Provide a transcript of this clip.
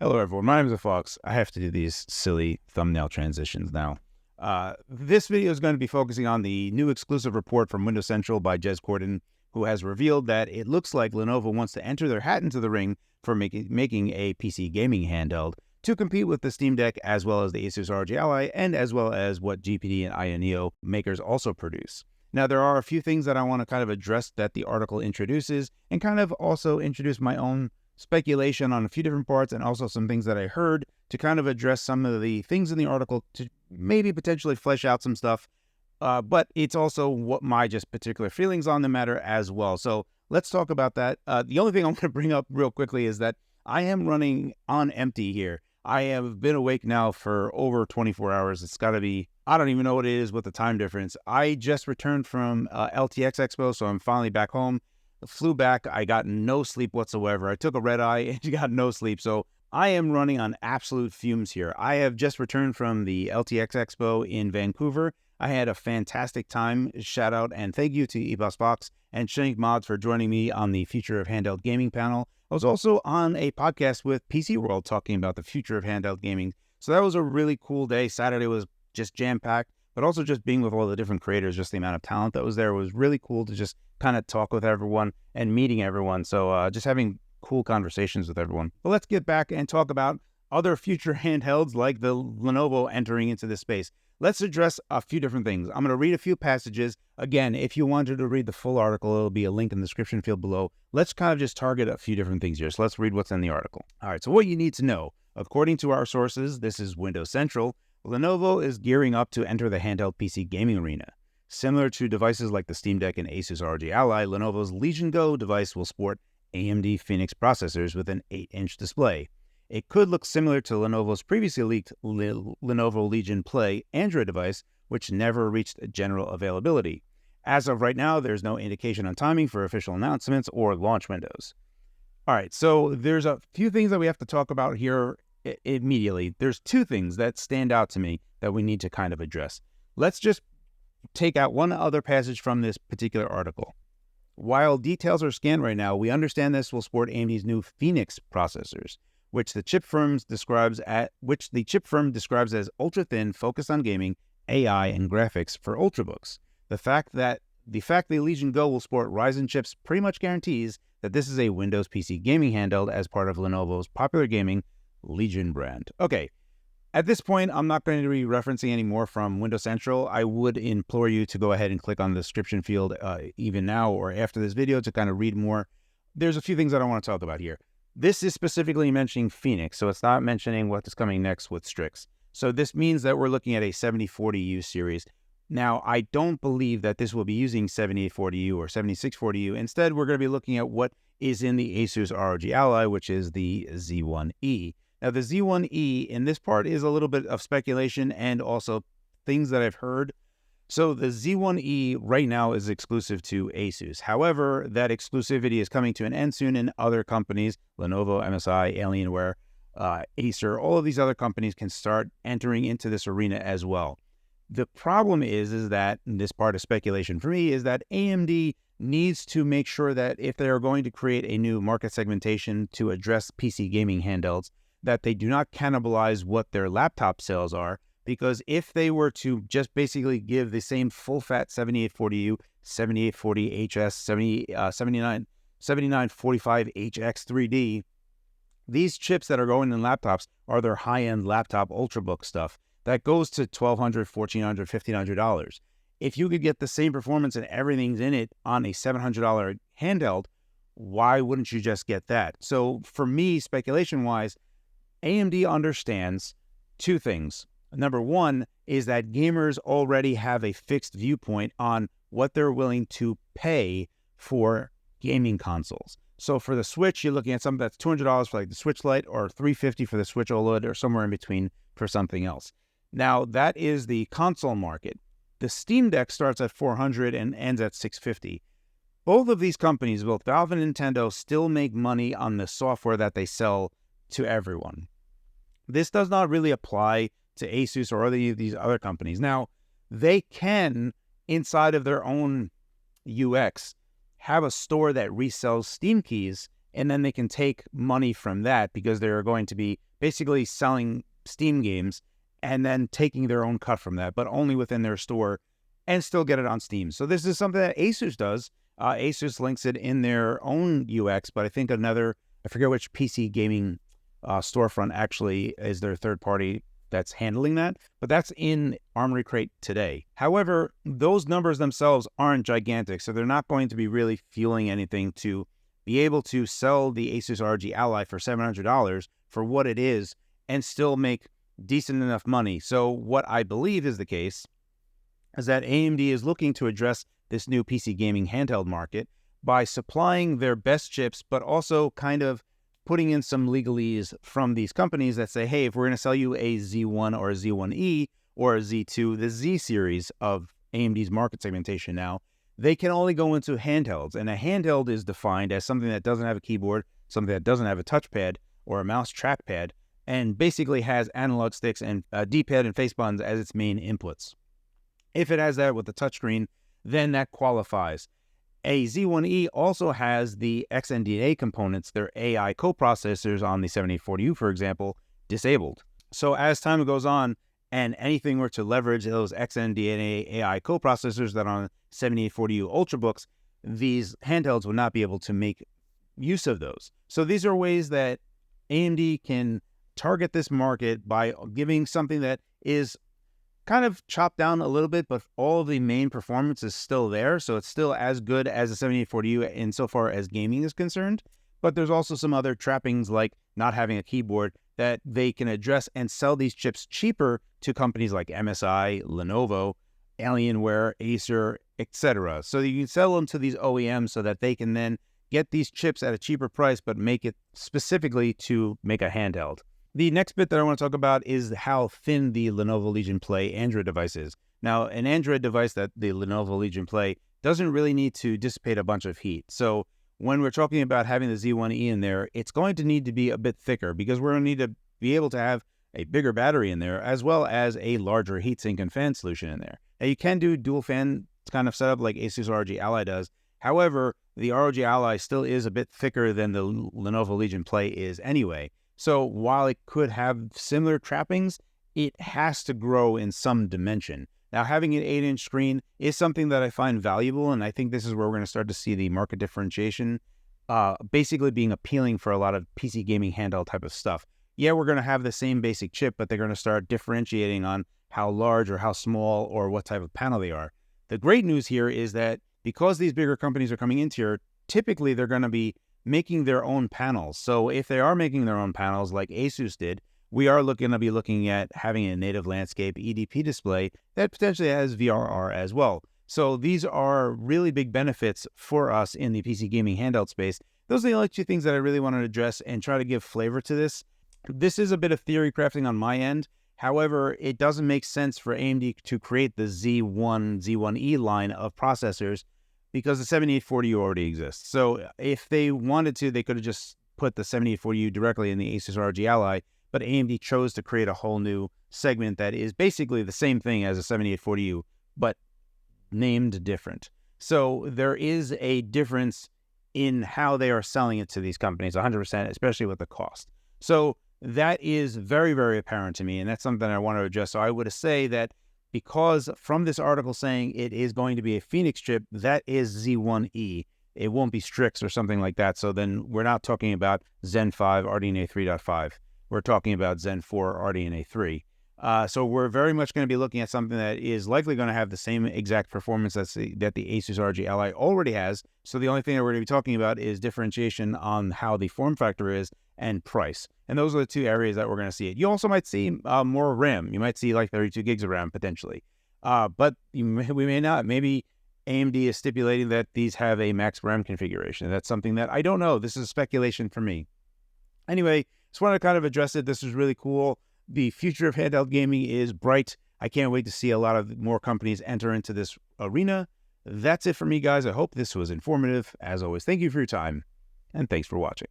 Hello, everyone. My name is Phawx. I have to do these silly thumbnail transitions now. This video is going to be focusing on the new exclusive report from Windows Central by Jez Corden, who has revealed that it looks like Lenovo wants to enter their hat into the ring for making a PC gaming handheld to compete with the Steam Deck, as well as the Asus ROG Ally, and as well as what GPD and INEO makers also produce. Now, there are a few things that I want to kind of address that the article introduces, and kind of also introduce my own speculation on a few different parts, and also some things that I heard to kind of address some of the things in the article to maybe potentially flesh out some stuff. But it's also what my just particular feelings on the matter as well. So let's talk about that. The only thing I'm going to bring up real quickly is that I am running on empty here. I have been awake now for over 24 hours. It's got to be, I don't even know what it is with the time difference. I just returned from LTX Expo, so I'm finally back home. Flew back. I got no sleep whatsoever. I took a red eye and got no sleep. So I am running on absolute fumes here. I have just returned from the LTX Expo in Vancouver. I had a fantastic time. Shout out and thank you to Phawx and Shank Mods for joining me on the Future of Handheld Gaming panel. I was also on a podcast with PC World talking about the future of handheld gaming. So that was a really cool day. Saturday was just jam-packed, but also just being with all the different creators, just the amount of talent that was there was really cool to just kind of talk with everyone and meeting everyone. So just having cool conversations with everyone. But let's get back and talk about other future handhelds like the Lenovo entering into this space. Let's address a few different things. I'm going to read a few passages. Again, if you wanted to read the full article, it'll be a link in the description field below. Let's kind of just target a few different things here. So let's read what's in the article. All right, so what you need to know. According to our sources, this is Windows Central, Lenovo is gearing up to enter the handheld PC gaming arena. Similar to devices like the Steam Deck and Asus ROG Ally, Lenovo's Legion Go device will sport AMD Phoenix processors with an 8-inch display. It could look similar to Lenovo's previously leaked Lenovo Legion Play Android device, which never reached general availability. As of right now, there's no indication on timing for official announcements or launch windows. All right, so there's a few things that we have to talk about here immediately. There's two things that stand out to me that we need to kind of address. Let's just take out one other passage from this particular article. While details are scanned right now, we understand this will sport AMD's new Phoenix processors, which the chip firm describes as ultra-thin, focused on gaming, AI, and graphics for ultrabooks. The fact the Legion Go will sport Ryzen chips pretty much guarantees that this is a Windows PC gaming handheld as part of Lenovo's popular gaming Legion brand. Okay, at this point, I'm not going to be referencing any more from Windows Central. I would implore you to go ahead and click on the description field even now or after this video to kind of read more. There's a few things that I want to talk about here. This is specifically mentioning Phoenix, so it's not mentioning what is coming next with Strix. So this means that we're looking at a 7040U series. Now, I don't believe that this will be using 7840U or 7640U. Instead, we're going to be looking at what is in the Asus ROG Ally, which is the Z1E. Now, the Z1E in this part is a little bit of speculation and also things that I've heard. So the Z1E right now is exclusive to Asus. However, that exclusivity is coming to an end soon, and other companies, Lenovo, MSI, Alienware, Acer, all of these other companies can start entering into this arena as well. The problem is that, and this part of speculation for me, is that AMD needs to make sure that if they are going to create a new market segmentation to address PC gaming handhelds, that they do not cannibalize what their laptop sales are, because if they were to just basically give the same full-fat 7840U, 7840HS, 7945HX 3D, these chips that are going in laptops are their high-end laptop ultrabook stuff. That goes to $1,200, $1,400, $1,500. If you could get the same performance and everything's in it on a $700 handheld, why wouldn't you just get that? So for me, speculation-wise, AMD understands two things. Number one is that gamers already have a fixed viewpoint on what they're willing to pay for gaming consoles. So for the Switch, you're looking at something that's $200 for like the Switch Lite, or $350 for the Switch OLED, or somewhere in between for something else. Now, that is the console market. The Steam Deck starts at $400 and ends at $650. Both of these companies, both Valve and Nintendo, still make money on the software that they sell to everyone. This does not really apply to Asus or any of these other companies. Now, they can, inside of their own UX, have a store that resells Steam keys and then they can take money from that because they're going to be basically selling Steam games and then taking their own cut from that, but only within their store, and still get it on Steam. So this is something that Asus does. Asus links it in their own UX, but I think I forget which PC gaming storefront actually is their third party that's handling that, but that's in Armory Crate today. However, those numbers themselves aren't gigantic, so they're not going to be really fueling anything to be able to sell the Asus ROG Ally for $700 for what it is and still make decent enough money. So what I believe is the case is that AMD is looking to address this new PC gaming handheld market by supplying their best chips, but also kind of putting in some legalese from these companies that say, hey, if we're going to sell you a Z1 or a Z1E or a Z2, the Z series of AMD's market segmentation now, they can only go into handhelds. And a handheld is defined as something that doesn't have a keyboard, something that doesn't have a touchpad or a mouse trackpad, and basically has analog sticks and a D-pad and face buttons as its main inputs. If it has that with the touchscreen, then that qualifies. A Z1E also has the XNDA components, their AI coprocessors on the 7840U, for example, disabled. So as time goes on and anything were to leverage those XNDA AI coprocessors that are on 7840U Ultrabooks, these handhelds would not be able to make use of those. So these are ways that AMD can target this market by giving something that is kind of chopped down a little bit, but all of the main performance is still there. So it's still as good as the 7840U insofar as gaming is concerned. But there's also some other trappings like not having a keyboard that they can address and sell these chips cheaper to companies like MSI, Lenovo, Alienware, Acer, etc. So you can sell them to these OEMs so that they can then get these chips at a cheaper price, but make it specifically to make a handheld. The next bit that I want to talk about is how thin the Lenovo Legion Play Android device is. Now, an Android device that the Lenovo Legion Play doesn't really need to dissipate a bunch of heat. So when we're talking about having the Z1E in there, it's going to need to be a bit thicker because we're going to need to be able to have a bigger battery in there as well as a larger heatsink and fan solution in there. Now, you can do dual fan kind of setup like Asus ROG Ally does. However, the ROG Ally still is a bit thicker than the Lenovo Legion Play is anyway. So while it could have similar trappings, it has to grow in some dimension. Now, having an 8-inch screen is something that I find valuable, and I think this is where we're going to start to see the market differentiation basically being appealing for a lot of PC gaming handheld type of stuff. Yeah, we're going to have the same basic chip, but they're going to start differentiating on how large or how small or what type of panel they are. The great news here is that because these bigger companies are coming into here, typically they're going to be making their own panels. So if they are making their own panels like Asus did, we are going to be looking at having a native landscape EDP display that potentially has VRR as well. So these are really big benefits for us in the PC gaming handheld space. Those are the only two things that I really want to address and try to give flavor to this. This is a bit of theory crafting on my end. However, it doesn't make sense for AMD to create the Z1, Z1E line of processors because the 7840U already exists. So if they wanted to, they could have just put the 7840U directly in the Asus ROG Ally, but AMD chose to create a whole new segment that is basically the same thing as a 7840U, but named different. So there is a difference in how they are selling it to these companies, 100%, especially with the cost. So that is very, very apparent to me, and that's something I want to address. So I would say that because from this article saying it is going to be a Phoenix chip, that is Z1E. It won't be Strix or something like that. So then we're not talking about Zen 5 RDNA 3.5. We're talking about Zen 4 RDNA 3. So we're very much going to be looking at something that is likely going to have the same exact performance that the Asus ROG Ally already has. So the only thing that we're going to be talking about is differentiation on how the form factor is and price. And those are the two areas that we're going to see it. You also might see more RAM. You might see like 32 gigs of RAM potentially. But we may not. Maybe AMD is stipulating that these have a max RAM configuration. That's something that I don't know. This is speculation for me. Anyway, just wanted to kind of address it. This is really cool. The future of handheld gaming is bright. I can't wait to see a lot of more companies enter into this arena. That's it for me, guys. I hope this was informative. As always, thank you for your time, and thanks for watching.